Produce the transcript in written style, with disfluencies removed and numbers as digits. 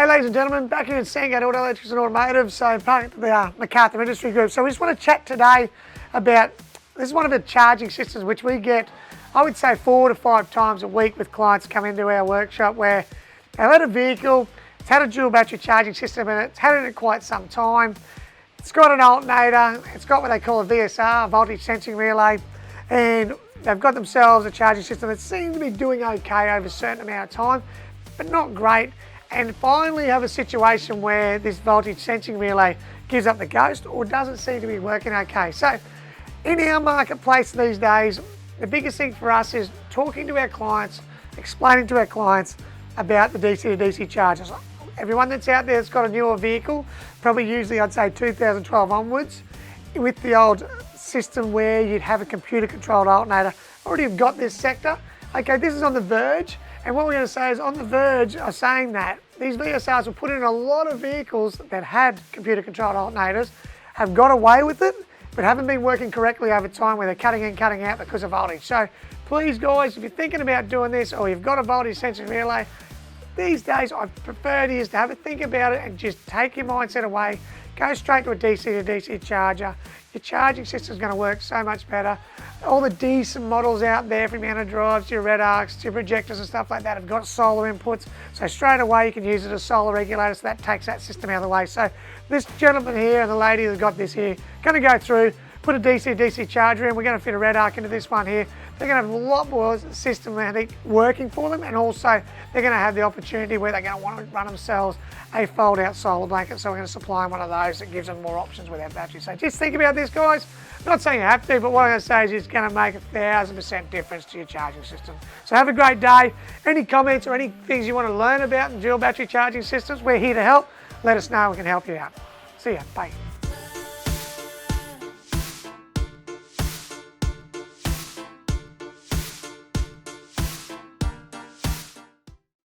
Hey ladies and gentlemen, back here in Sandgate, Electronics and Automotive, so part of the McArthur Industries group. So we just want to chat today about, this is one of the charging systems which we get, I would say 4 to 5 times a week with clients come into our workshop where they've had a vehicle, it's had a dual battery charging system in it, it's had it in quite some time, it's got an alternator, it's got what they call a VSR, voltage sensing relay, and they've got themselves a charging system that seems to be doing okay over a certain amount of time, but not great. And finally have a situation where this voltage sensing relay gives up the ghost or doesn't seem to be working okay. So in our marketplace these days, the biggest thing for us is talking to our clients, explaining to our clients about the DC to DC chargers. Everyone that's out there that's got a newer vehicle, probably usually I'd say 2012 onwards, with the old system where you'd have a computer controlled alternator, already have got this sector. Okay, this is on the verge. And what we're going to say is on the verge of saying that these VSRs were put in a lot of vehicles that had computer controlled alternators, have got away with it, but haven't been working correctly over time where they're cutting in, cutting out because of voltage. So please guys, if you're thinking about doing this or you've got a voltage sensing relay, these days I prefer to have a think about it and just take your mindset away, go straight to a DC to DC charger. Your charging system is going to work so much better. All the decent models out there, from your drives to your Redarcs to your projectors and stuff like that, have got solar inputs. So straight away you can use it as solar regulator, so that takes that system out of the way. So this gentleman here and the lady that's got this here, going to go through, put a DC-DC charger in. We're going to fit a Redarc into this one here. They're going to have a lot more systematic working for them, and also they're going to have the opportunity where they're going to want to run themselves a fold-out solar blanket. So we're going to supply them one of those that gives them more options with our battery. So just think about this, guys. I'm not saying you have to, but what I'm going to say is it's going to make 1,000% difference to your charging system. So have a great day. Any comments or any things you want to learn about in dual battery charging systems, we're here to help. Let us know, we can help you out. See ya, bye.